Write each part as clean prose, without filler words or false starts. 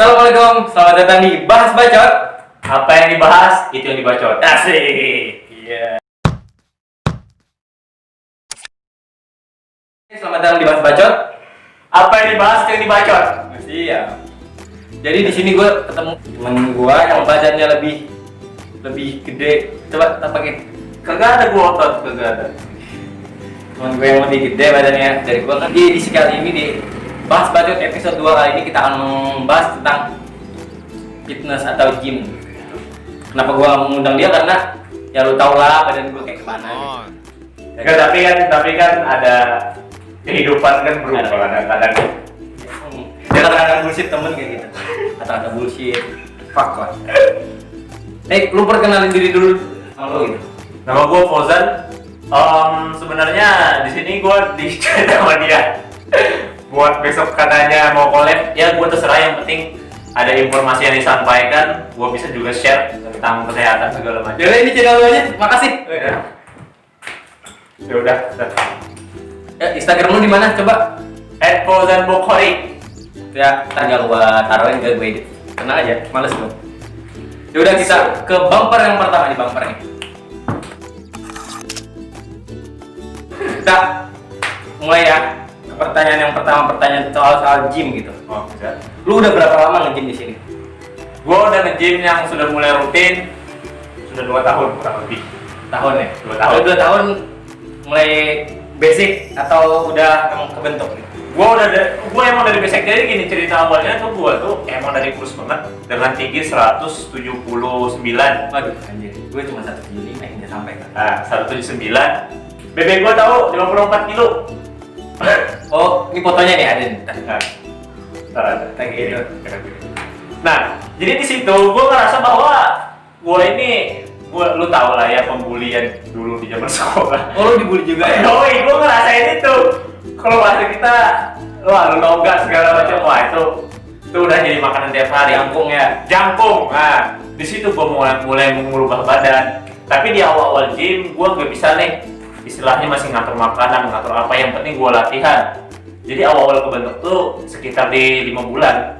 Assalamualaikum, selamat datang di Bahas Bacot. Apa yang dibahas, itu yang dibacot. Asik. Iya. Selamat datang di Bahas Bacot. Apa yang dibahas, itu yang dibacot. Iya. Jadi di sini gue ketemu temen gue yang badannya lebih gede. Coba tampakin. Kagak ada gua otot, kagak ada. Temen gue yang lebih gede badannya dari gue. Nanti di kali ini di Bahas Bacot episode 2 kali ini kita akan membahas tentang fitness atau gym. Kenapa gue mengundang dia? Karena ya lu tau lah badan gue kayak gimana gitu. Ya, tapi kan ada kehidupan kan berubah kadang-kadang. Dia kata-kata bullshit temen kayak gitu. Kata-kata bullshit. Fuck lah. Lu perkenalin diri dulu sama lu gitu. Nama gua Fauzan. Sebenarnya di sini gua di-chat sama dia. Buat besok katanya mau collab, ya gua terserah, yang penting ada informasi yang disampaikan, gua bisa juga share tentang kesehatan segala macam. Jadi ini channel lu aja. Makasih. Ya udah. Ya, Instagram lu di mana? Coba. @fauzanbukhari. Ya, ntar gua taruhin ke gue edit. Tenang aja, males dong. Ya udah kita ke bumper yang pertama di bumper nih. Kita mulai ya ke pertanyaan yang pertama, pertanyaan soal gym gitu. Oh, bisa. Lu udah berapa lama nge-gym di sini? Gua udah nge-gym yang sudah mulai rutin sudah 2 tahun kurang lebih. Tahun ya? 2 tahun. 2 tahun mulai basic atau udah emang kebentuk gitu? Gua emang dari basic. Jadi gini, cerita awalnya tuh gua tuh emang dari kurus banget dengan tinggi 179. Waduh, anjir. Gue cuma 175 yang dia sampaikan. Nah, 179. BB gua tahu 54 kilo. Oh, ini fotonya nih ada nih. Nah, ntar ada. Kayak gitu. Nah, jadi di situ gua ngerasa bahwa lu tau lah ya, pembulian dulu di zaman sekolah. Oh, lu dibully juga ya? Yoi, gua ngerasain itu. Kalau bahasa kita, wah lu nonggat segala macam, wah itu udah jadi makanan tiap hari. Jangkung ya? Jangkung. Nah, di situ gua mulai mengubah badan. Tapi di awal-awal gym gua nggak bisa nih, istilahnya masih ngatur makanan, ngatur apa, yang penting gua latihan. Jadi awal-awal kebentuk tuh sekitar di 5 bulan.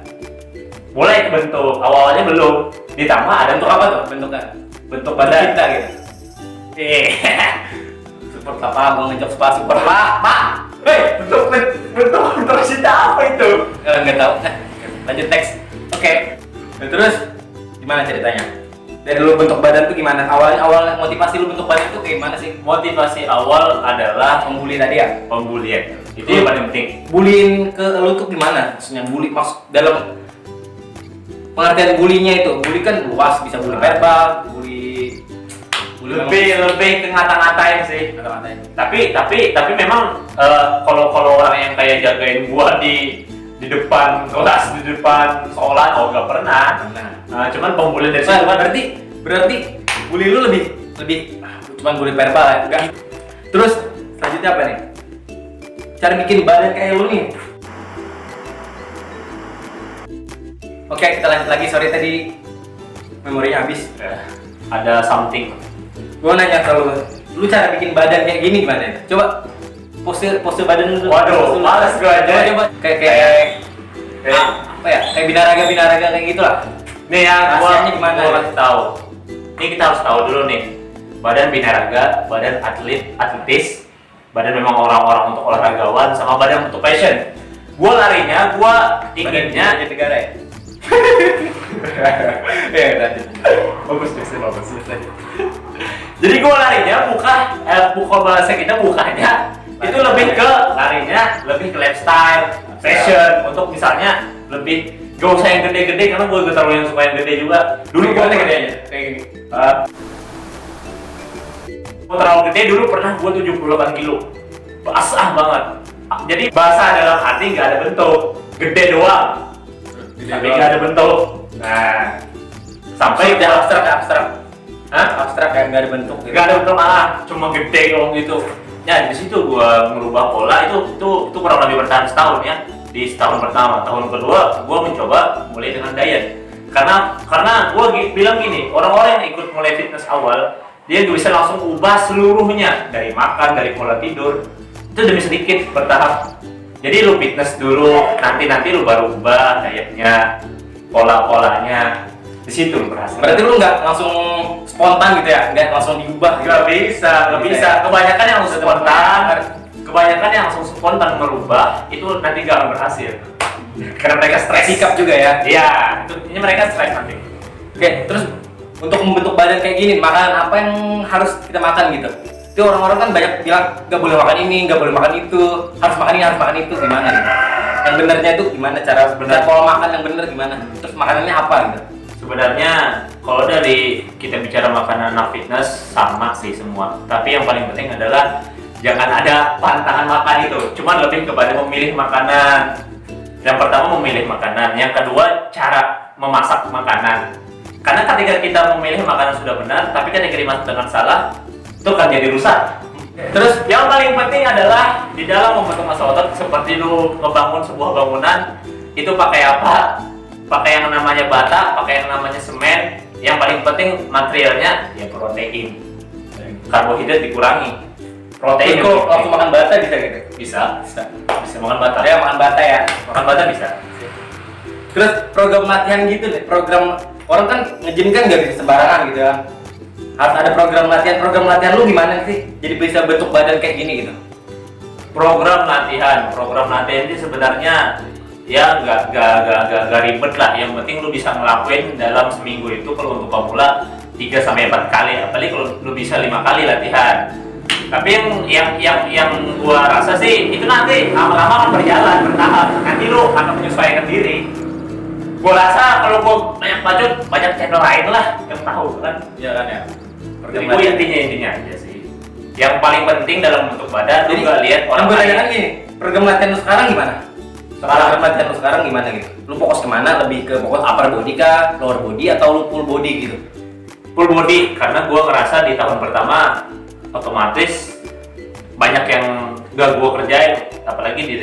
Mulai kebentuk, awalnya belum. Ditambah ada Bentuk apa tuh bentuknya? bentuk badan. Cinta gitu? Support apa? Gua ngejok spa support pak. Hei, bentuk cinta apa itu? Nggak tahu. Lanjut teks. Oke. Nah, terus gimana ceritanya? Dari dulu bentuk badan tuh gimana? Awal motivasi lu bentuk badan tuh kayak gimana sih? Motivasi awal adalah Membuli tadi ya? pembulian. Itu yang paling penting. Bullying ke lu tuh gimana? Maksudnya bully dalam pengertian bullynya itu. Bully kan luas, bisa bully verbal, bully Lebih ke ngata-ngatain sih. kata-katain. Tapi memang kalau orang yang kayak jagain gua di depan kelas, di depan sekolah, nggak pernah. Nah, cuman pembulian dari situ kan. Berarti bully lu lebih cuman bully verbal ya? Enggak. Terus selanjutnya apa nih? Cara bikin badan kayak lu nih. Oke, kita lanjut lagi. Sorry tadi memorinya habis. Ada something. Gua nanya ke lu cara bikin badan kayak gini gimana? Coba pose badan lu. Waduh, males gua aja. Coba kayak apa ya? Kayak binaraga kayak gitulah. Nih ya, Rahasianya gimana? gua kasih tahu. Ini kita harus tahu dulu nih. Badan binaraga, badan atletis, badan memang orang-orang untuk olahragawan, sama badan untuk passion. Gua larinya, gua inginnya jadi negara ya. Ya udah. Bagus. Jadi gua larinya bukan bahasa kita bukannya itu lebih ke larinya lebih ke lifestyle, fashion, untuk misalnya lebih gak usah yang gede-gede karena gua gak terlalu yang suka yang gede juga. Dulu gua gede aja kayak gini. Gua terlalu gede, dulu pernah gua 78 kilo. Basah banget. Jadi basah dalam arti gak ada bentuk, gede doang. Tapi gak ada bentuk. Nah, sampai Udah abstrak. Hah? Abstrak kayak nggak ada bentuk gitu. Gak ada bentuk, cuma gede doang gitu. Ya di situ gua merubah pola itu kurang lebih bertahan setahun ya. Di setahun pertama, tahun kedua gua mencoba mulai dengan diet. Karena gua bilang gini, orang-orang yang ikut mulai fitness awal, dia bisa langsung ubah seluruhnya, dari makan, dari pola tidur. Itu demi sedikit bertahap. Jadi lu fitness dulu, nanti lu baru ubah dietnya. pola-polanya, di situ lu berhasil. Berarti lu nggak langsung spontan gitu ya, nggak langsung diubah gitu. Nggak bisa. Kebanyakan yang langsung spontan merubah itu nanti nggak akan berhasil. Karena mereka stres. Sikap juga ya. Iya, ini mereka stres nanti. Oke, terus untuk membentuk badan kayak gini, makanan apa yang harus kita makan gitu? Itu orang-orang kan banyak bilang nggak boleh makan ini, nggak boleh makan itu, harus makan ini, harus makan itu, gimana gitu? Yang benernya itu gimana cara pola makan yang bener gimana? Terus makanannya apa gitu? Sebenarnya kalau dari kita bicara makanan anak fitness sama sih semua. Tapi yang paling penting adalah jangan ada pantangan makan itu. Cuman lebih kepada memilih makanan. Yang pertama memilih makanan, yang kedua cara memasak makanan. Karena ketika kita memilih makanan sudah benar, tapi ketika dimasak dengan salah, itu akan jadi rusak. Terus yang paling penting adalah di dalam membentuk massa otot, seperti lu ngebangun sebuah bangunan, itu pakai apa? Pakai yang namanya bata, pakai yang namanya semen. Yang paling penting materialnya ya protein. Karbohidrat dikurangi. Protein kok waktu makan bata bisa gitu? Bisa makan bata. Ya makan bata ya. Makan bata bisa. Terus program latihan gitu deh, program orang kan nge-gym kan nggak bisa sembarangan gitu kan. Harus ada program latihan lu gimana sih? Jadi bisa bentuk badan kayak gini gitu. Program latihan ini sebenarnya ya nggak ribet lah. Yang penting lu bisa ngelakuin dalam seminggu itu. Kalau untuk pemula 3-4 kali, apalagi kalau lu bisa 5 kali latihan. Tapi yang gua rasa sih itu nanti lama-lama akan berjalan bertahap. Nanti lu akan menyesuaikan diri. Gua rasa kalau gua banyak bacot, banyak channel lain lah yang tahu kan. Iya kan ya. Jadi gua intinya aja sih. Yang paling penting dalam bentuk badan, lu nggak lihat orang lain. lain. Gini, program latihan lu sekarang gimana? Program latihan lu sekarang gimana gitu? Lu fokus kemana? Lebih ke fokus upper body kah, lower body atau lu full body gitu? Full body, karena gua ngerasa di tahun pertama otomatis banyak yang gak gua kerjain, apalagi di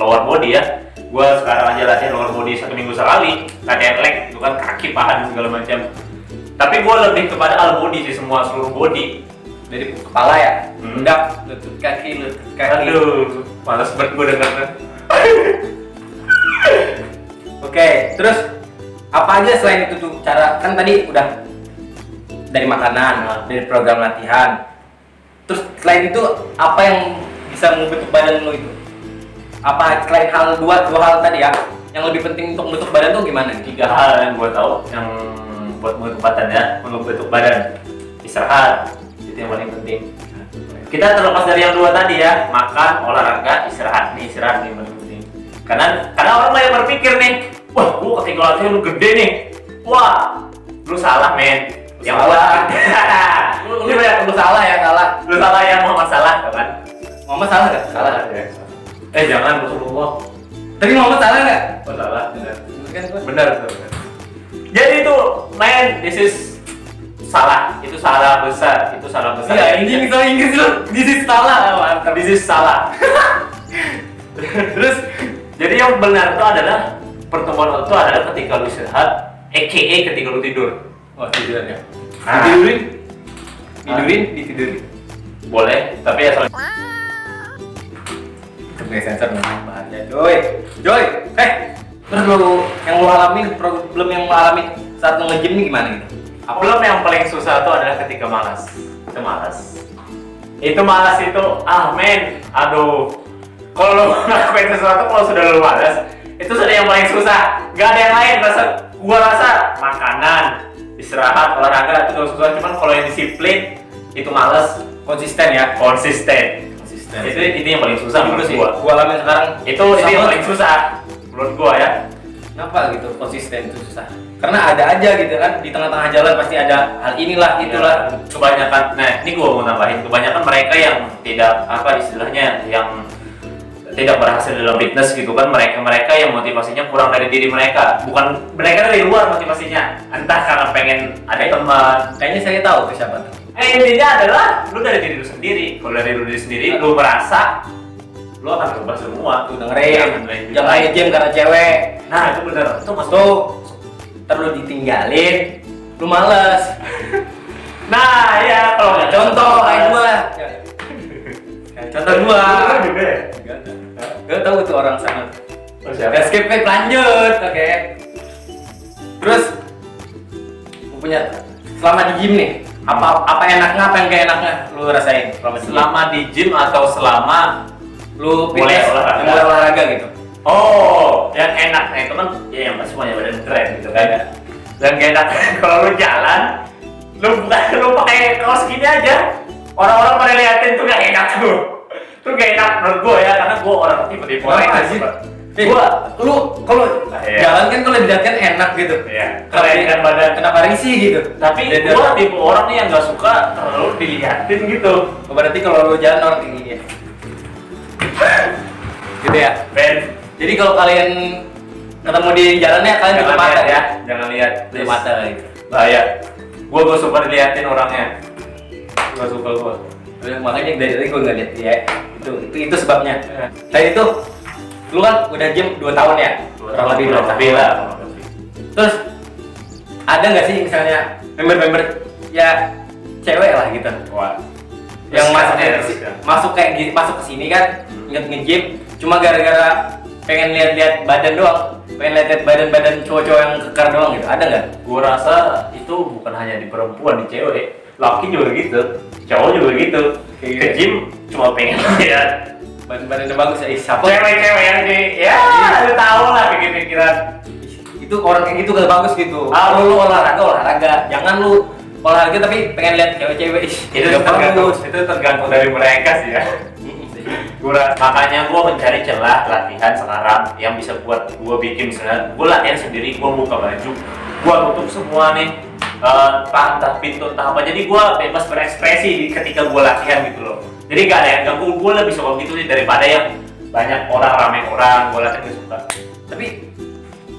lower body ya. Gua sekarang aja latihan lower body 1 minggu sekali, latihan leg, itu kan kaki, paha dan segala macam. Tapi gua lebih kepada all body sih, semua seluruh body. Dari kepala ya, pundak, lutut kaki. Aduh, malas banget gua dengernya. Oke, terus apa aja selain itu tuh cara, kan tadi udah dari makanan, dari program latihan. Terus selain itu apa yang bisa membentuk badan lo itu? Apa selain dua hal tadi ya, yang lebih penting untuk membentuk badan tuh gimana? 3 hal yang gua tahu yang buat membentuk badan ya, membentuk badan. Istirahat, itu yang paling penting. Kita terlepas dari yang 2 tadi ya, makan, olahraga, istirahat nih yang paling penting. Karena orang banyak berpikir nih, wah gua ketika latihan lu gede nih, wah lu salah men. Yang salah. lu salah ya, lu salah ya, Muhammad salah kan? Muhammad salah nggak? Salah ya. Jangan Rasulullah. Tadi Muhammad salah nggak? Oh salah, Benar. benar. Jadi itu man, this is salah, itu salah besar, Iya, ini kalau Inggris lu, this is salah, mantap. This is salah. Terus, jadi yang benar itu adalah pertemuan itu adalah ketika lu istirahat, aka ketika lu tidur. Oh tidur ya. Ah. Ditidurin. Boleh, tapi asal Pakai sensor memang bahaya, Joy. Terus yang lu alamin, problem yang lu alamin saat lu nge-gym nih gimana gitu? Belum, yang paling susah itu adalah ketika malas. Itu malas itu, men, aduh. Kalau lu ngelakuin sesuatu, kalau sudah lu malas, itu sudah yang paling susah. Gak ada yang lain, gua rasa makanan, istirahat, olahraga itu gak susah. Cuman kalau yang disiplin, itu malas. Konsisten. Itu yang paling susah menurut gua alamin sekarang itu yang paling susah menurut gua ya. Kenapa gitu konsisten itu susah? Karena ada aja gitu kan, di tengah-tengah jalan pasti ada hal inilah itulah. Kebanyakan, nah ini gua mau nambahin, kebanyakan mereka yang tidak istilahnya yang tidak berhasil dalam fitness gitu kan, mereka yang motivasinya kurang dari diri mereka, bukan mereka dari luar motivasinya, entah karena pengen ada teman. Kayaknya saya tahu tuh siapa tuh. Intinya adalah lu dari diri lu sendiri. Kalau dari diri sendiri lu merasa lu akan berubah semua. Tuh dengerin, jangan nge-gym karena cewek. Nah itu bener, itu maksudnya tuh terlalu ditinggalin, lu males. Nah ya, kalau contoh kayak gua. Contoh gua. Gak tahu tuh orang sana. Siapa? Skip lanjut, oke. Terus lu punya selama di gym nih, apa enaknya, apa yang gak enaknya lu rasain Selama di gym atau selama lu mulai fitness, olahraga? mulai olahraga gitu? Oh, yang enaknya itu kan ya yang pasti punya badan keren gitu kan ya. Dan gak enak kalau lu jalan, lu pakai kaos gini aja, orang-orang pada liatin tuh gak enak tuh. Tuh gak enak menurut gue ya, karena gue orang tipe-tipe orang Kenapa yang sih? suka. Gua, lu kalau Iya. jalan kan kalau dilihat kan enak gitu. Iya, keren kan badan. Kenapa risih gitu? Tapi gue tipe orang nih yang gak suka terlalu diliatin gitu. Oh, berarti kalau lu jalan orang tinggi ya. Gitu ya. Ben, Jadi kalau kalian ketemu di jalannya kalian tutup mata lihat ya. Jangan lihat, Tutup please. mata gitu. Bahaya. Gue gak suka diliatin orangnya. Gak suka gue. Makanya dari tadi gue nggak lihat ya. Itu sebabnya. Iya. Tadi itu lu kan udah gym 2 tahun ya? Kurang lebih 2 tahun. lah. Terus ada nggak sih misalnya member-member ya cewek lah gitu Wah. yang masuk ya, masuk kayak gitu, masuk ke sini kan nge-gym cuma gara-gara pengen lihat-lihat badan doang, pengen lihat badan-badan cowok-cowok yang kekar doang gitu, ada nggak? Gue rasa itu bukan hanya di perempuan, di cewek, laki juga gitu, cowok juga gitu. Ke gym cuma pengen lihat Badan-badannya bagus ya, siapa? cewek-cewek yang di, ya lu tahu lah pikiran. Itu orang kayak gitu gak bagus gitu. Ah, lu olahraga, jangan lu olahraga tapi pengen lihat cewek-cewek. Itu tergantung dari mereka sih ya. Makanya gue mencari celah latihan sekarang yang bisa buat gue bikin, misalnya gue latihan sendiri, gue buka baju, gue tutup semua nih, entah pintu entah apa, jadi gue bebas berekspresi ketika gue latihan gitu loh. Jadi gak ada yang ganggu, gue lebih suka gitu sih daripada yang banyak orang, rame orang, gue latihan gak suka. Tapi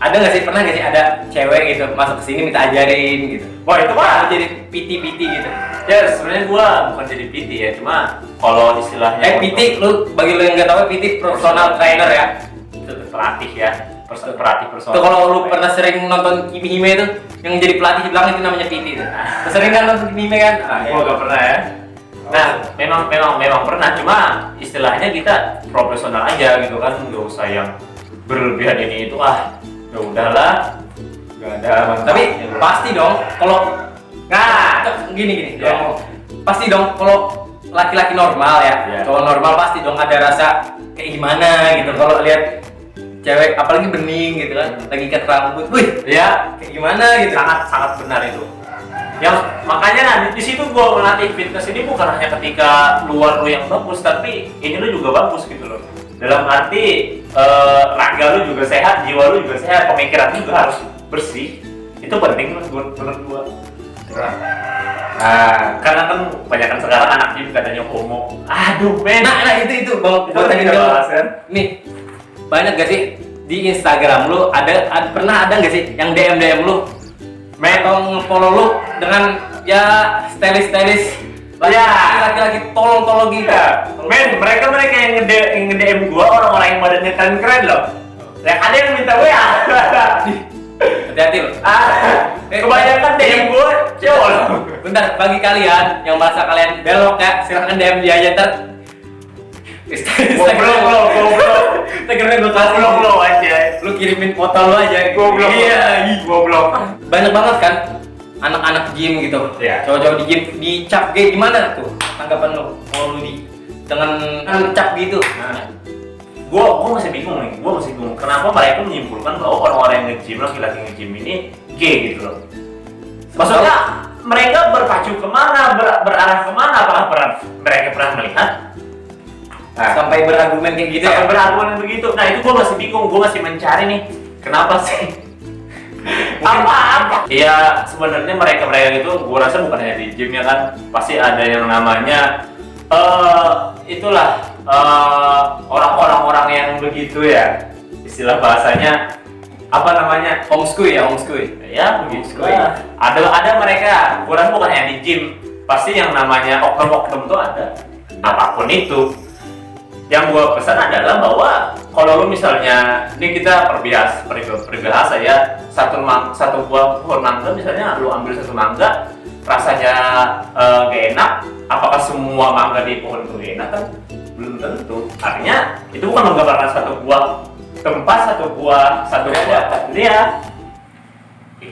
ada nggak sih, pernah nggak sih ada cewek gitu masuk ke sini minta ajarin gitu? Wah itu mah jadi PT gitu. ya sebenarnya gue bukan jadi PT ya, cuma kalau istilahnya PT, lu bagi lu yang nggak tahu PT personal trainer ya. itu pelatih ya, pelatih personal. Tuh kalau lu pernah sering nonton Kimi Hime tuh, yang jadi pelatih di belakang itu namanya PT tuh. Sering kan nonton Kimi Hime kan? Gue gak pernah ya. Nah, memang pernah, cuma istilahnya kita profesional aja gitu kan, nggak usah yang berlebihan ini itu ya udahlah, nggak ada. Tapi pasti dong kalau gini Ya. pasti dong kalau laki-laki normal ya, Ya. cowok normal pasti dong ada rasa kayak gimana gitu kalau lihat cewek apalagi bening gitu kan, lagi ikat rambut, wih ya kayak gimana gitu. sangat benar itu. Yang makanya di situ gue melatih fitness ini bukan hanya ketika luar lu yang bagus, tapi ini lu juga bagus gitu loh. Dalam arti raga lu juga sehat, jiwa lu juga sehat, pemikiran lu juga harus bersih. Itu penting menurut gua. Nah, karena kan kebanyakan sekarang anak gym katanya homo. Aduh, men. Nah itu bang, Itu kita bahas kan? nih banyak gak sih di Instagram lu pernah ada gak sih yang DM lu atau nge-follow lu dengan ya stylish laki-laki tolong gitu. Men, mereka yang nge-DM gua orang-orang yang badannya keren loh. Yang ada yang minta WA. Hati-hati lo. Kebanyakan DM gua cowok loh. Bentar, bagi kalian yang merasa kalian belok ya, silahkan DM dia aja ntar. Instagramnya gue kasih Goblok aja. lu kirimin foto lu aja. Goblok. Iya, Goblok. banyak banget kan anak-anak gym gitu, Iya. cowok-cowok di gym dicap kayak gimana tuh tanggapan lu kalau lu dengan cap gitu? Nah, gua masih bingung nih, kenapa mereka menyimpulkan bahwa orang-orang yang nge-gym, laki-laki nge-gym ini gay gitu loh. Maksudnya mereka berpacu kemana, berarah kemana, apakah mereka pernah melihat? Sampai berargumen kayak gitu Sampai ya? berargumen begitu. Nah itu gua masih bingung, gua masih mencari nih, kenapa sih? Apa? Iya sebenarnya mereka itu gua rasa bukan hanya di gym ya kan, pasti ada yang namanya itulah orang-orang yang begitu ya, istilah bahasanya apa namanya, Homeschool ya begitu lah. Ada mereka, gua rasa bukan hanya di gym, pasti yang namanya oknum-oknum tuh ada, apapun itu. Yang gua pesan adalah bahwa kalau lu misalnya, ini kita peribahasa ya, satu buah pohon mangga misalnya, lu ambil satu mangga, rasanya gak enak, apakah semua mangga di pohon itu enak kan? Belum tentu. Artinya itu bukan menggambarkan satu buah tempat, satu buah dia.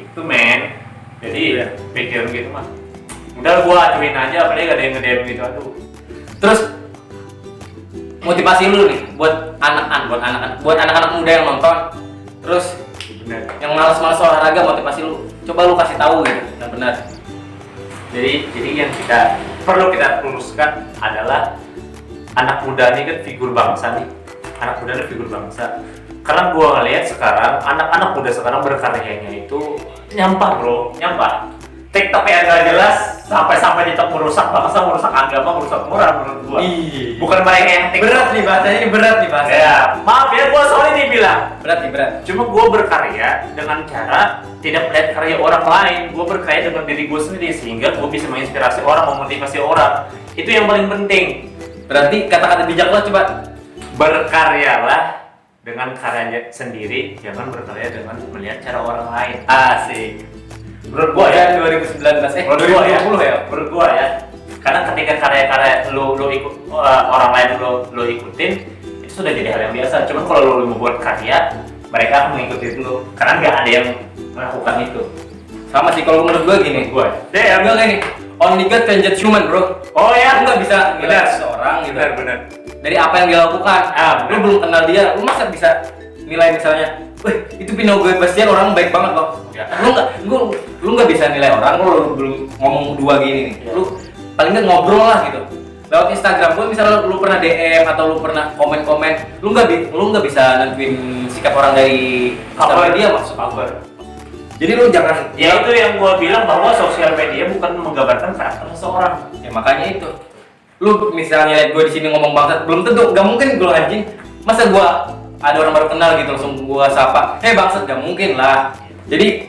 Itu men. Jadi pikir gitu mah. Udah gua acuin aja, apalagi gak ada yang nge-DM gitu, aduh. Terus motivasi lu nih buat anak-anak muda yang nonton, terus Bener. yang malas-malas olahraga, motivasi lu, coba lu kasih tahu gitu yang benar. Jadi yang perlu kita luruskan adalah anak muda ini kan figur bangsa nih. Anak muda ini figur bangsa. Karena gua ngeliat sekarang anak-anak muda sekarang berkaryanya itu nyampah bro, nyampah. TikTok yang gak jelas sampai TikTok merusak bangsa, merusak agama, merusak moral menurut gua. Bukan mereka yang TikTok. Berat nih bahasanya, ini berat nih bahasanya. Ya, maaf ya gua soalnya dibilang. Berat nih, berat. Cuma gua berkarya dengan cara tidak melihat karya orang lain. Gua berkarya dengan diri gua sendiri sehingga gua bisa menginspirasi orang, memotivasi orang. Itu yang paling penting. Berarti kata-kata bijak lo coba. Berkaryalah dengan karyanya sendiri, jangan berkarya dengan melihat cara orang lain. Asik. Menurut gua ya, 2019 menurut gua ya, 2020 ya. menurut gua ya. Karena ketika karya-karya lu ikut orang lain lu ikutin, itu sudah jadi hal yang biasa. Cuman kalau lu membuat karya, mereka akan mengikuti lu. Karena nggak ada yang melakukan itu. Sama sih kalau menurut gue gini. Ya, Enggak gini. Only God can judge human, bro. Oh ya, Lu nggak bisa nilai benar. seseorang gitu. Benar. Dari apa yang dia lakukan. Lu belum kenal dia, lu masa bisa nilai misalnya, wih itu Pino gue Bastian orang baik banget loh. Ya. Lu nggak bisa nilai orang, lu belum ngomong dua gini nih. Ya. Lu paling nggak ngobrol lah gitu. Lewat Instagram pun misalnya lu pernah DM atau lu pernah komen-komen, lu nggak bisa nentuin sikap orang dari sosial media maksud cover. Jadi lu jangan Ya itu yang gua bilang bahwa sosial media bukan menggambarkan karakter seseorang. ya makanya itu. Lu misalnya lihat gue di sini ngomong bangsat, belum tentu, gak mungkin gue anjing. Masa gue ada orang baru kenal gitu langsung gue sapa, bangsat, gak mungkin lah. Jadi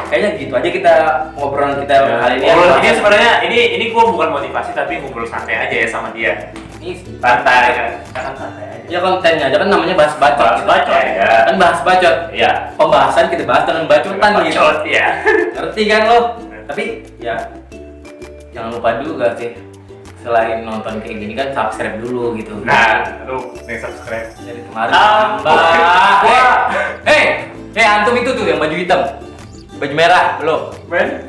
kayaknya gitu aja kita ngobrolan kita kali ini. Ini sebenarnya ini gua bukan motivasi tapi ngobrol santai aja ya sama dia. Ini Santai kan, santai aja. ya kontennya aja kan namanya bahas bacot. Bahas bacot, ya. Kan bahas bacot. Iya. Pembahasan kita bahas dengan bacotan gitu. Bacot ya. Ngerti kan lo? Tapi ya jangan lupa juga sih, selain nonton kayak gini kan subscribe dulu gitu. Nah, lu nih subscribe. Dari kemarin Wah. antum itu tuh yang baju hitam, baju merah lo. Men,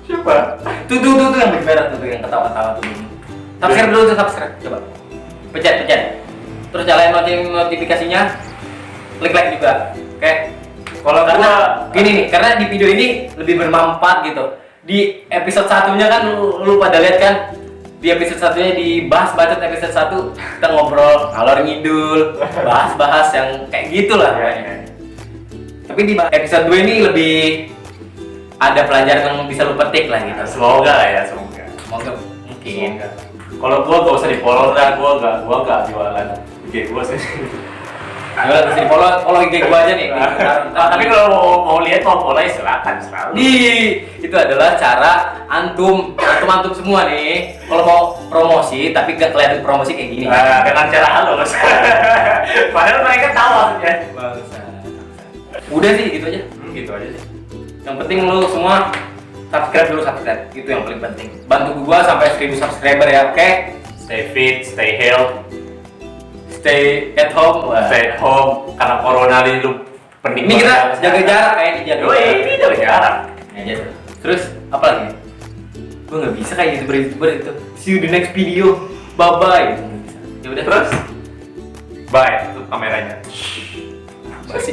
siapa? Tuh yang baju merah tuh yang ketawa-ketawa tuh. Subscribe dulu tuh, subscribe. Coba pencet. Terus nyalain notifikasinya, klik like juga. Oke. Kalau Karena gua gini nih, karena di video ini lebih bermanfaat gitu. Di episode satunya kan lu pada lihat kan, di episode satunya dibahas bacot, episode 1 kita ngobrol ngalor ngidul, bahas yang kayak gitulah. ya. Tapi di episode 2 ini lebih ada pelajaran yang bisa lu petik lah gitu. Semoga lah ya, semoga. Semoga mungkin. Kalau gua gak usah di follow dah, gua gak jualan IG gua sih. Ayo terus di follow IG gua aja nih. Tapi kalau mau lihat mau follow ya silakan selalu. Itu adalah cara antum semua nih kalau mau promosi tapi gak kelihatan promosi kayak gini. Dengan cara halus. Padahal mereka tahu maksudnya. Udah sih gitu aja. Gitu aja sih. Yang penting lu semua subscribe, itu yang paling penting. Bantu gua sampai 1000 subscriber ya, oke? Stay fit, stay healthy, Stay at home. stay at home. Karena corona ini lu penting. Ini kita jaga jarak kayak dijaga. Ini jaga jarak. Aja. Terus apa lagi? Gua nggak bisa kayak youtuber itu. See you the next video. Bye bye. Ya udah Terus, bye. Tutup kameranya. Basi.